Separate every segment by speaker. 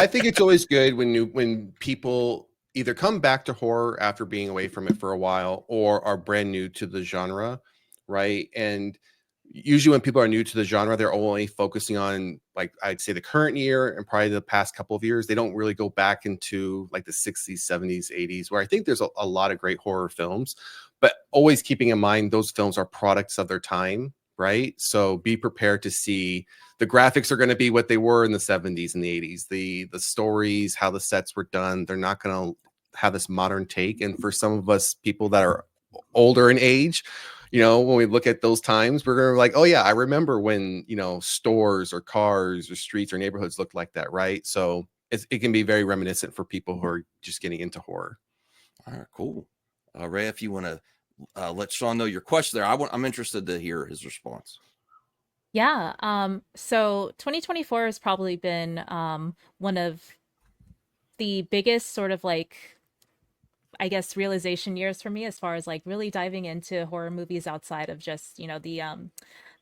Speaker 1: I think it's always good when people either come back to horror after being away from it for a while or are brand new to the genre, right? And usually when people are new to the genre, they're only focusing on, like, I'd say the current year and probably the past couple of years. They don't really go back into like the 60s, 70s, 80s, where I think there's a lot of great horror films, but always keeping in mind those films are products of their time, right? So be prepared to see the graphics are going to be what they were in the 70s and the 80s. The stories, how the sets were done, they're not going to have this modern take. And for some of us people that are older in age, when we look at those times, we're going to be like, oh yeah, I remember when, stores or cars or streets or neighborhoods looked like that, right? So it can be very reminiscent for people who are just getting into horror.
Speaker 2: All right, cool. Ray, if you want to let Sean know your question there, I'm interested to hear his response.
Speaker 3: Yeah. So 2024 has probably been one of the biggest sort of like, I guess, realization years for me as far as like really diving into horror movies outside of just,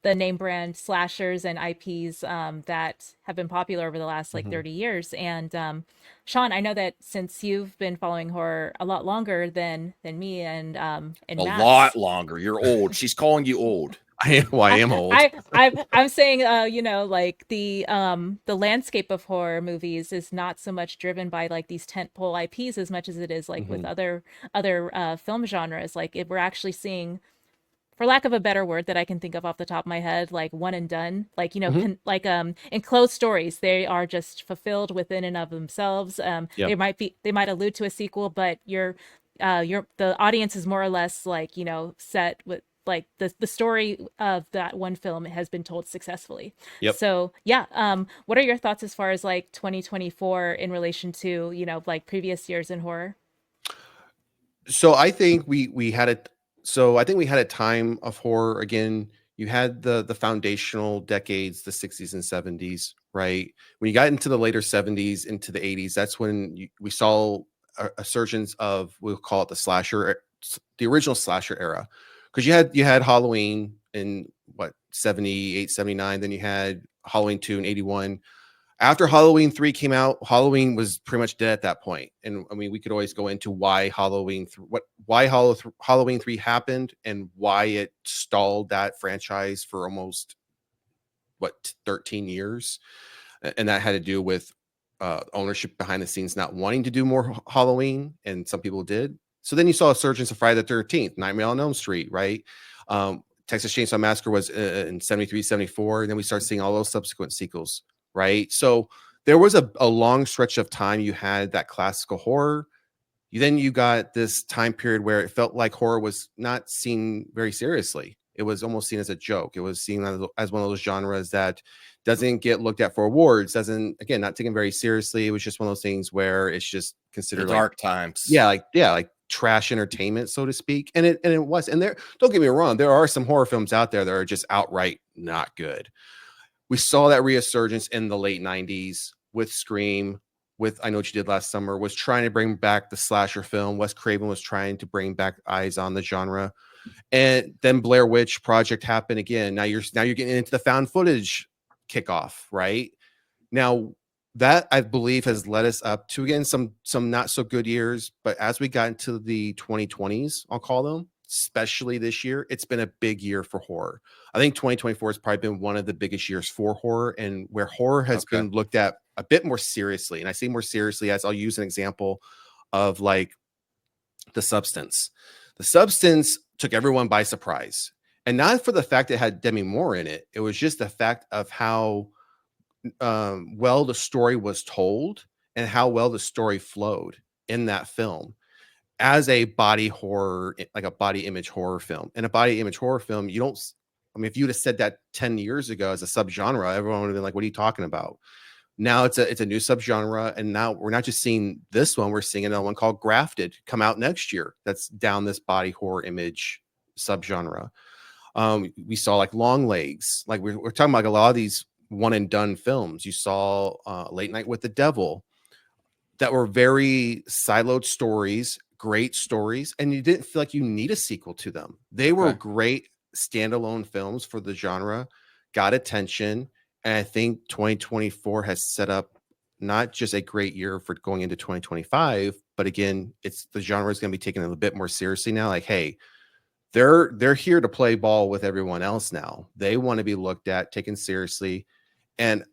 Speaker 3: the name brand slashers and IPs that have been popular over the last like
Speaker 1: Mhm.
Speaker 3: 30 years. And Sean, I know that since you've been following horror a lot longer than me and
Speaker 2: A
Speaker 3: Matt's.
Speaker 2: lot longer. You're old. She's calling you old.
Speaker 1: I am old.
Speaker 3: I'm saying like the landscape of horror movies is not so much driven by like these tentpole IPs as much as it is like with
Speaker 1: Mhm.
Speaker 3: other film genres. Like if we're actually seeing, for lack of a better word that I can think of off the top of my head, like one and done, like
Speaker 1: Mhm.
Speaker 3: enclosed stories. They are just fulfilled within and of themselves.
Speaker 1: Yep.
Speaker 3: They might allude to a sequel, but the audience is more or less like set with like the story of that one film has been told successfully.
Speaker 1: Yep.
Speaker 3: So yeah, what are your thoughts as far as like 2024 in relation to like previous years in horror?
Speaker 1: So I think we had it. So I think we had a time of horror again. You had the foundational decades, the 60s and 70s, right? When you got into the later 70s, into the 80s, that's when we saw a surgence of, we'll call it the the original slasher era, because you had Halloween in what, 78, 79, then you had Halloween 2 in 81. After Halloween 3 came out, Halloween was pretty much dead at that point. And I mean, we could always go into why Halloween 3 happened and why it stalled that franchise for almost 13 years. And that had to do with ownership behind the scenes not wanting to do more Halloween, and some people did. So then you saw a surgence of Friday the 13th, Nightmare on Elm Street, right? Texas Chainsaw Massacre was in 73, 74. And then we started seeing all those subsequent sequels, right? So there was a long stretch of time you had that classical horror. Then you got this time period where it felt like horror was not seen very seriously. It was almost seen as a joke. It was seen as one of those genres that doesn't get looked at for awards, doesn't, again, not taken very seriously. It was just one of those things where it's just
Speaker 2: The
Speaker 1: considered like,
Speaker 2: dark times.
Speaker 1: like trash entertainment, so to speak. And it was. And there, don't get me wrong, there are some horror films out there that are just outright not good. We saw that resurgence in the late 90s with Scream, with I Know What You Did Last Summer, was trying to bring back the slasher film. Wes Craven was trying to bring back eyes on the genre. And then Blair Witch Project happened again. Now you're getting into the found footage kickoff, right? Now that, I believe, has led us up to, again, some not so good years, but as we got into the 2020s, I'll call them, especially this year, it's been a big year for horror. I think 2024 has probably been one of the biggest years for horror, and where horror has
Speaker 2: Okay.
Speaker 1: been looked at a bit more seriously. And I say more seriously as I'll use an example of like The Substance. The Substance took everyone by surprise. And not for the fact it had Demi Moore in it. It was just the fact of how well the story was told and how well the story flowed in that film as a body horror, like a body image horror film. And a body image horror film, you don't, I mean, if you'd have said that 10 years ago as a subgenre, everyone would have been like, what are you talking about? Now it's a new subgenre. And now we're not just seeing this one, we're seeing another one called Grafted come out next year. That's down this body horror image subgenre. We saw like Long Legs, like we're talking about like a lot of these one and done films. You saw Late Night with the Devil, that were very siloed stories, great stories, and you didn't feel like you need a sequel to them. They were
Speaker 2: Okay.
Speaker 1: great standalone films for the genre, got attention, and I think 2024 has set up not just a great year for going into 2025, but again, it's the genre is going to be taken a little bit more seriously now. Like, hey, they're here to play ball with everyone else now. They want to be looked at, taken seriously. And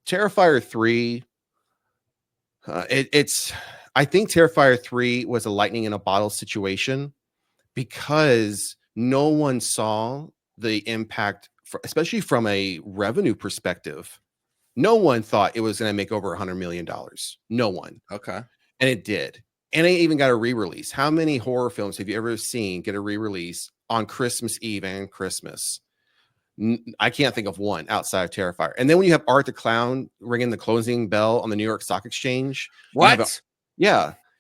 Speaker 1: Terrifier 3, it's I think Terrifier 3 was a lightning in a bottle situation because no one saw the impact, especially from a revenue perspective. No one thought it was going to make over $100 million. No one.
Speaker 2: Okay.
Speaker 1: And it did. And it even got a re-release. How many horror films have you ever seen get a re-release on Christmas Eve and Christmas? I can't think of one outside of Terrifier. And then when you have Art the Clown ringing the closing bell on the New York Stock Exchange,
Speaker 2: What?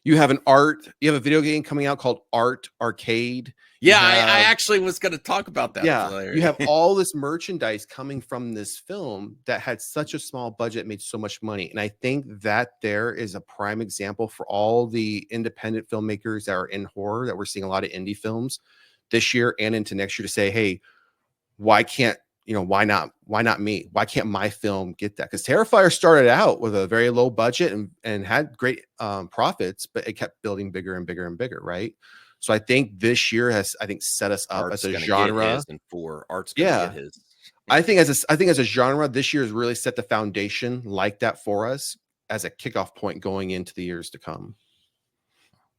Speaker 1: you have a video game coming out called Art Arcade.
Speaker 2: Yeah, I actually was going to talk about that.
Speaker 1: Yeah, you have all this merchandise coming from this film that had such a small budget, made so much money. And I think that there is a prime example for all the independent filmmakers that are in horror, that we're seeing a lot of indie films this year and into next year, to say, hey, why not me? Why can't my film get that? Because Terrifier started out with a very low budget and had great profits, but it kept building bigger and bigger and bigger, right? So I think this year has, set us up as a genre.
Speaker 2: And for Art's gonna get his.
Speaker 1: I think as a genre, this year has really set the foundation like that for us as a kickoff point going into the years to come.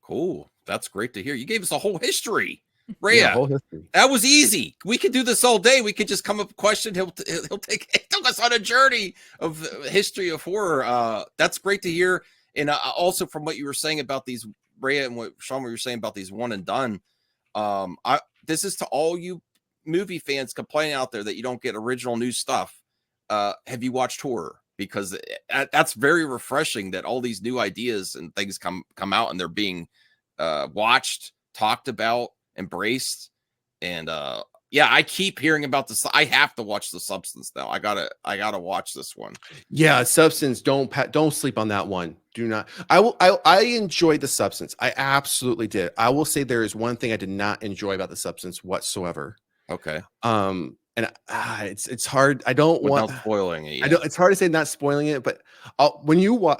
Speaker 2: Cool. That's great to hear. You gave us a whole history. Rhea,
Speaker 1: Yeah, whole history.
Speaker 2: that was easy. We could do this all day. We could just come up with a question. He took us on a journey of the history of horror. That's great to hear. And also from what you were saying about these, Rhea, and what Sean, you were saying about these one and done. This is to all you movie fans complaining out there that you don't get original new stuff. Have you watched horror? Because that's very refreshing that all these new ideas and things come out and they're being watched, talked about, embraced. And I keep hearing about this. I have to watch The Substance now. I gotta watch this one.
Speaker 1: Yeah, Substance. Don't sleep on that one. Do not. I enjoyed The Substance. I absolutely did. I will say there is one thing I did not enjoy about The Substance whatsoever.
Speaker 2: Okay.
Speaker 1: And it's hard. I don't want
Speaker 2: Without spoiling it.
Speaker 1: yet. It's hard to say not spoiling it, but when you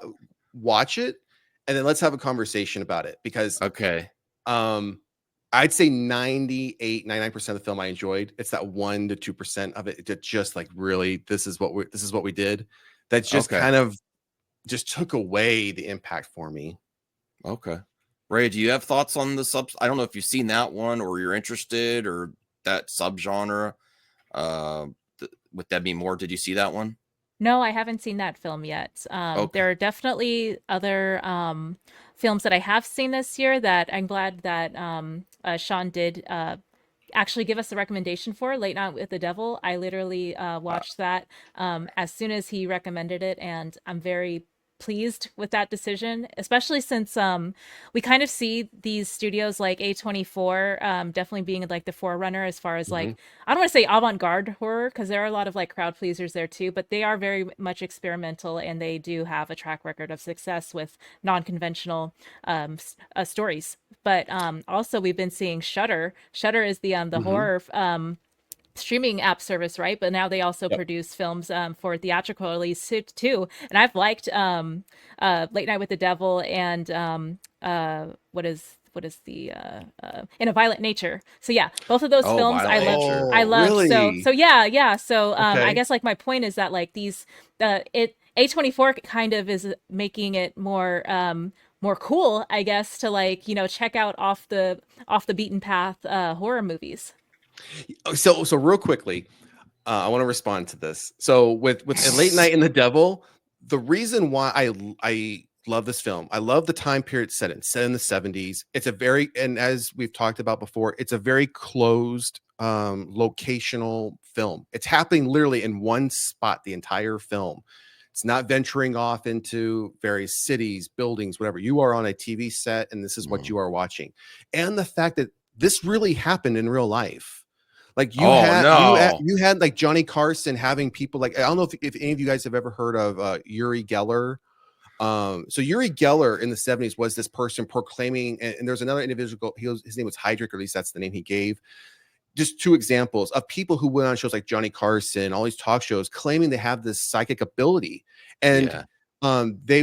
Speaker 1: watch it, and then let's have a conversation about it, because
Speaker 2: okay.
Speaker 1: I'd say 99% of the film I enjoyed. It's that 1 to 2% of it that just like, really, this is what we did. That just kind of just took away the impact for me.
Speaker 2: Okay. Ray, do you have thoughts on the I don't know if you've seen that one or you're interested or that subgenre. With Demi Moore, did you see that one?
Speaker 3: No, I haven't seen that film yet. There are definitely other films that I have seen this year that I'm glad that Sean did actually give us a recommendation for. Late Night with the Devil. I literally watched that as soon as he recommended it, and I'm very pleased with that decision, especially since we kind of see these studios like A24 definitely being like the forerunner as far as like, I don't want to say avant-garde horror, because there are a lot of like crowd pleasers there too, but they are very much experimental, and they do have a track record of success with non-conventional stories. But also we've been seeing Shudder. Shudder is the horror streaming app service, right? But now they also produce films for theatrical release too. And I've liked Late Night with the Devil and what is the In a Violent Nature. So yeah, both of those films I love.
Speaker 1: Really?
Speaker 3: So yeah. So I guess like my point is that like these A24 kind of is making it more cool, I guess, to like, check out off the beaten path horror movies.
Speaker 1: So real quickly, I want to respond to this. So with A Late Night in the Devil, the reason why I love this film, I love the time period set in the 70s. It's and as we've talked about before, it's a very closed locational film. It's happening literally in one spot the entire film. It's not venturing off into various cities, buildings, whatever. You are on a TV set, and this is what you are watching. And the fact that this really happened in real life. Like you had like Johnny Carson having people like, I don't know if any of you guys have ever heard of Uri Geller. So Uri Geller in the 70s was this person proclaiming, and there's another individual, his name was Heydrich, or at least that's the name he gave. Just two examples of people who went on shows like Johnny Carson, all these talk shows, claiming they have this psychic ability. And They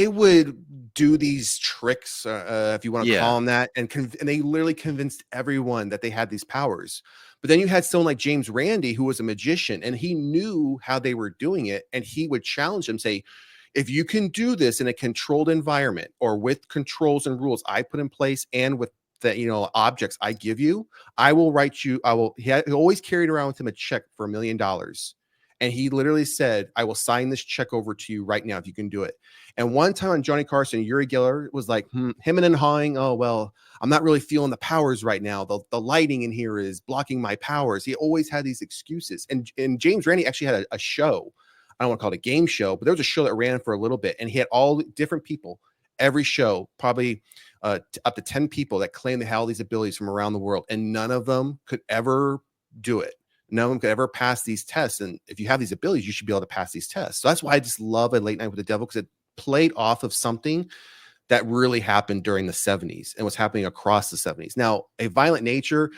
Speaker 1: would do these tricks, if you want to
Speaker 2: Yeah.
Speaker 1: call them that, and they literally convinced everyone that they had these powers. But then you had someone like James Randi, who was a magician, and he knew how they were doing it, and he would challenge them, say, if you can do this in a controlled environment or with controls and rules I put in place and with the objects I give you, I will write you. He always carried around with him a check for $1 million. And he literally said, I will sign this check over to you right now if you can do it. And one time on Johnny Carson, Uri Geller was like, him and hawing, oh, well, I'm not really feeling the powers right now. The lighting in here is blocking my powers. He always had these excuses. And James Randi actually had a show. I don't want to call it a game show, but there was a show that ran for a little bit. And he had all different people, every show, probably up to 10 people that claimed they had all these abilities from around the world. And none of them could ever do it. No one could ever pass these tests. And if you have these abilities, you should be able to pass these tests. So that's why I just love A Late Night with the Devil, because it played off of something that really happened during the 70s and was happening across the 70s. Now, A Violent Nature,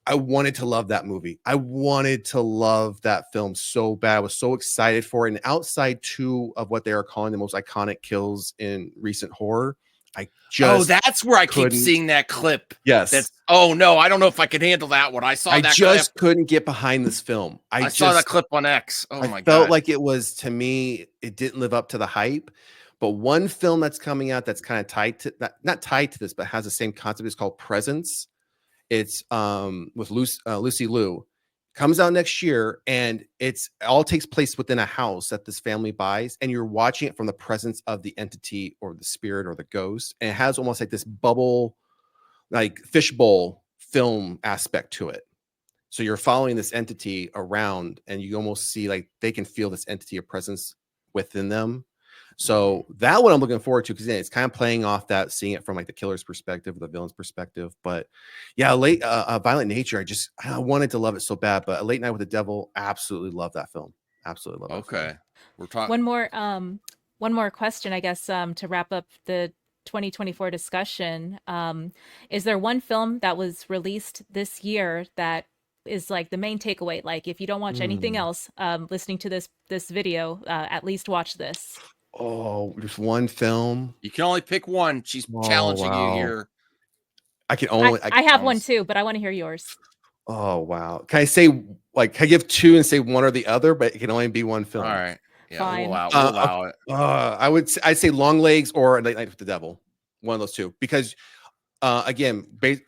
Speaker 1: I wanted to love that movie. I wanted to love that film so bad. I was so excited for it. And outside two of what they are calling the most iconic kills in recent horror, I just
Speaker 2: that's where I keep
Speaker 1: couldn't-
Speaker 2: seeing that clip.
Speaker 1: yes.
Speaker 2: That's no, I don't know if I can handle that one. I saw
Speaker 1: I
Speaker 2: that
Speaker 1: just
Speaker 2: clip.
Speaker 1: couldn't get behind this film.
Speaker 2: I saw that clip on X. Oh
Speaker 1: I
Speaker 2: my
Speaker 1: felt
Speaker 2: god.
Speaker 1: like it was, to me, it didn't live up to the hype. But one film that's coming out that's kind of tied to not tied to this, but has the same concept, is called Presence. It's with Lucy Liu. Comes out next year, and it all takes place within a house that this family buys, and you're watching it from the presence of the entity or the spirit or the ghost, and it has almost like this bubble, like fishbowl film aspect to it. So you're following this entity around, and you almost see like they can feel this entity or presence within them. So that one I'm looking forward to, because it's kind of playing off that, seeing it from like the killer's perspective or the villain's perspective. But yeah, Violent Nature, I wanted to love it so bad. But A Late Night with the Devil, absolutely love that film. Absolutely love that film.
Speaker 2: Okay. We're talking
Speaker 3: One more question, I guess, to wrap up the 2024 discussion. Is there one film that was released this year that is like the main takeaway? Like, if you don't watch anything else, listening to this video, at least watch this.
Speaker 1: Oh, there's one film.
Speaker 2: You can only pick one. She's
Speaker 1: Oh,
Speaker 2: challenging
Speaker 1: wow.
Speaker 2: you here.
Speaker 1: I can only.
Speaker 3: I have one too, but I want to hear yours.
Speaker 1: Oh wow! Can I say, like, can I give two and say one or the other? But it can only be one film.
Speaker 2: All right. Yeah,
Speaker 3: Fine.
Speaker 2: we'll allow it.
Speaker 1: I'd say Long Legs or A Late Night with the Devil. One of those two, because again,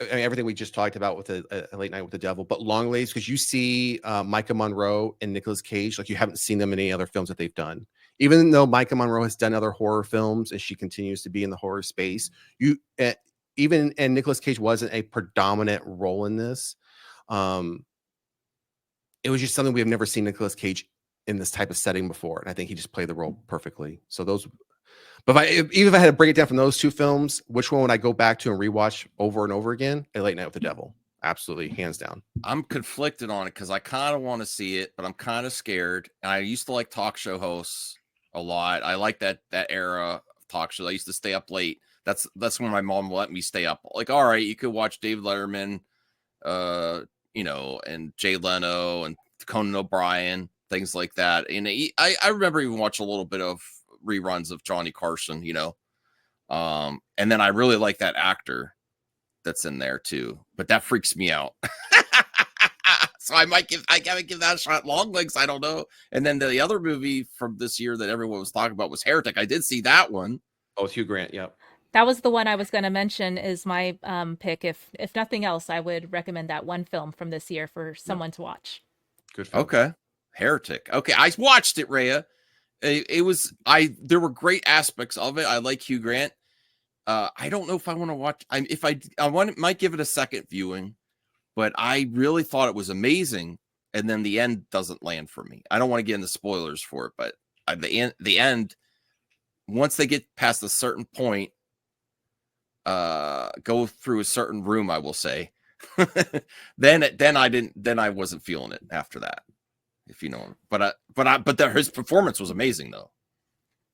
Speaker 1: everything we just talked about with A Late Night with the Devil, but Long Legs, because you see Micah Monroe and Nicolas Cage, like you haven't seen them in any other films that they've done. Even though Micah Monroe has done other horror films and she continues to be in the horror space, and Nicolas Cage wasn't a predominant role in this. It was just something we have never seen Nicolas Cage in this type of setting before, and I think he just played the role perfectly. So those. But even if I had to break it down from those two films, which one would I go back to and rewatch over and over again? A Late Night with the Devil. Absolutely, hands down.
Speaker 2: I'm conflicted on it because I kind of want to see it, but I'm kind of scared. And I used to like talk show hosts a lot. I like that era of talk shows. I used to stay up late. That's when my mom let me stay up. Like, all right, you could watch David Letterman, and Jay Leno and Conan O'Brien, things like that. And I remember even watching a little bit of reruns of Johnny Carson, and then I really like that actor that's in there too, but that freaks me out. So I gotta give that a shot. Long Legs, I don't know. And then the other movie from this year that everyone was talking about was Heretic. I did see that one.
Speaker 1: Oh, Hugh Grant. Yep.
Speaker 3: That was the one I was going to mention is my pick. If nothing else, I would recommend that one film from this year for someone to watch.
Speaker 1: Good film.
Speaker 2: Okay. Heretic. Okay. I watched it, Rhea. There were great aspects of it. I like Hugh Grant. I don't know if I want to watch. Might give it a second viewing, but I really thought it was amazing. And then the end doesn't land for me. I don't want to get into spoilers for it, but the end, once they get past a certain point, go through a certain room, I will say, then I wasn't feeling it after that, if you know. But his performance was amazing though.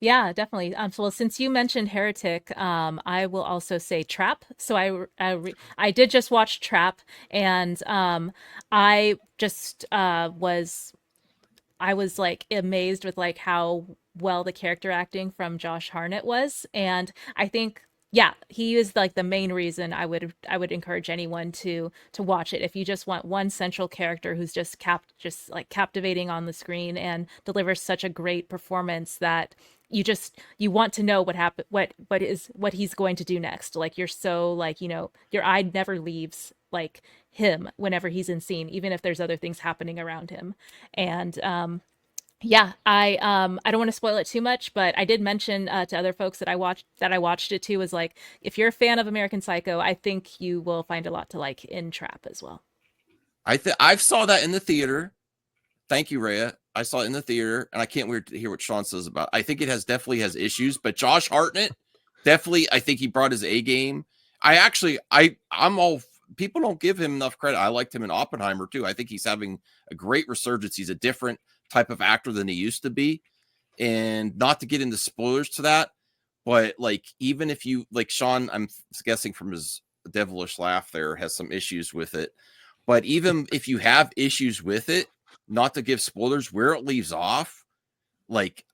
Speaker 3: Yeah, definitely. Well, since you mentioned Heretic, I will also say Trap. So I did just watch Trap, and I just was like amazed with like how well the character acting from Josh Hartnett was. And I think, yeah, he is like the main reason I would encourage anyone to watch it. If you just want one central character who's just like captivating on the screen and delivers such a great performance that you want to know what he's going to do next. Like you're so like, your eye never leaves like him whenever he's in scene, even if there's other things happening around him. And yeah, I don't want to spoil it too much, but I did mention to other folks that I watched it too, was like, if you're a fan of American Psycho, I think you will find a lot to like in Trap as well.
Speaker 2: I saw that in the theater. Thank you, Rhea. I saw it in the theater, and I can't wait to hear what Sean says about it. I think it definitely has issues, but Josh Hartnett, definitely, I think he brought his A game. I'm all, people don't give him enough credit. I liked him in Oppenheimer too. I think he's having a great resurgence. He's a different type of actor than he used to be. And not to get into spoilers to that, but like, even if you like Sean, I'm guessing from his devilish laugh there, has some issues with it. But even if you have issues with it, not to give spoilers, where it leaves off, like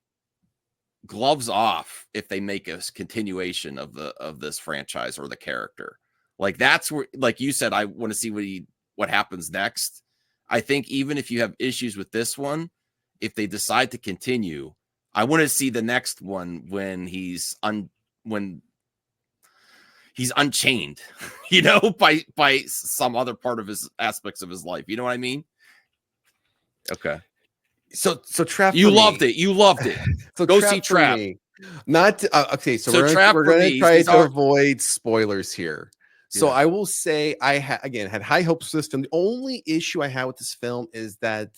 Speaker 2: gloves off if they make a continuation of this franchise or the character. Like that's where, like you said, I want to see what happens next. I think even if you have issues with this one, if they decide to continue, I want to see the next one when he's unchained, by some other part of his aspects of his life. You know what I mean? Okay.
Speaker 1: So Trap.
Speaker 2: You loved it. You loved it.
Speaker 1: So
Speaker 2: Go
Speaker 1: Trap
Speaker 2: see Trap.
Speaker 1: Not okay. So
Speaker 2: Trap
Speaker 1: we're
Speaker 2: for
Speaker 1: gonna
Speaker 2: me,
Speaker 1: try
Speaker 2: these
Speaker 1: to
Speaker 2: are-
Speaker 1: avoid spoilers here. So
Speaker 2: Yeah.
Speaker 1: I will say I had high hopes for this film. The only issue I had with this film is that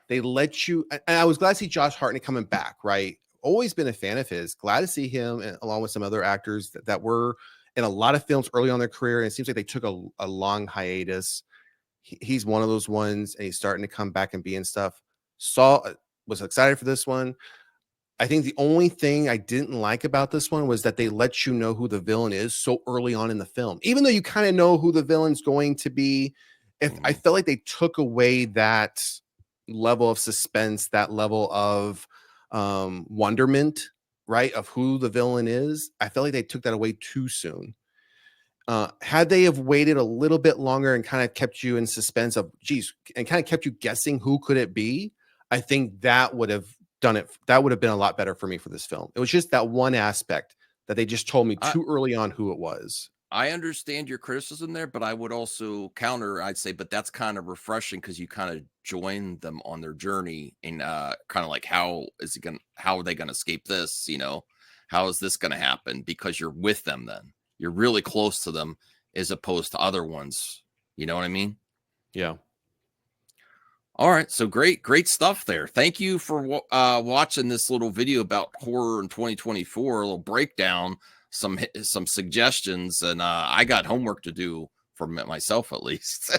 Speaker 1: they let you. And I was glad to see Josh Hartnett coming back. Right, always been a fan of his. Glad to see him, and along with some other actors that were in a lot of films early on in their career. And it seems like they took a long hiatus. He's one of those ones, and he's starting to come back and be in stuff. Was excited for this one. I think the only thing I didn't like about this one was that they let you know who the villain is so early on in the film, even though you kind of know who the villain's going to be. I felt like they took away that level of suspense, that level of wonderment, right, of who the villain is. I felt like they took that away too soon. Had they have waited a little bit longer and kind of kept you in suspense of, geez, and kind of kept you guessing who could it be, I think that would have done it. That would have been a lot better for me for this film. It was just that one aspect that they just told me too early on who it was.
Speaker 2: I understand your criticism there, but I would also counter, I'd say, but that's kind of refreshing because you kind of join them on their journey and kind of like, how are they going to escape this? How is this going to happen? Because you're with them then. You're really close to them as opposed to other ones. You know what I mean?
Speaker 1: Yeah.
Speaker 2: All right. So great stuff there. Thank you for watching this little video about horror in 2024, a little breakdown, some suggestions, and I got homework to do for myself at least.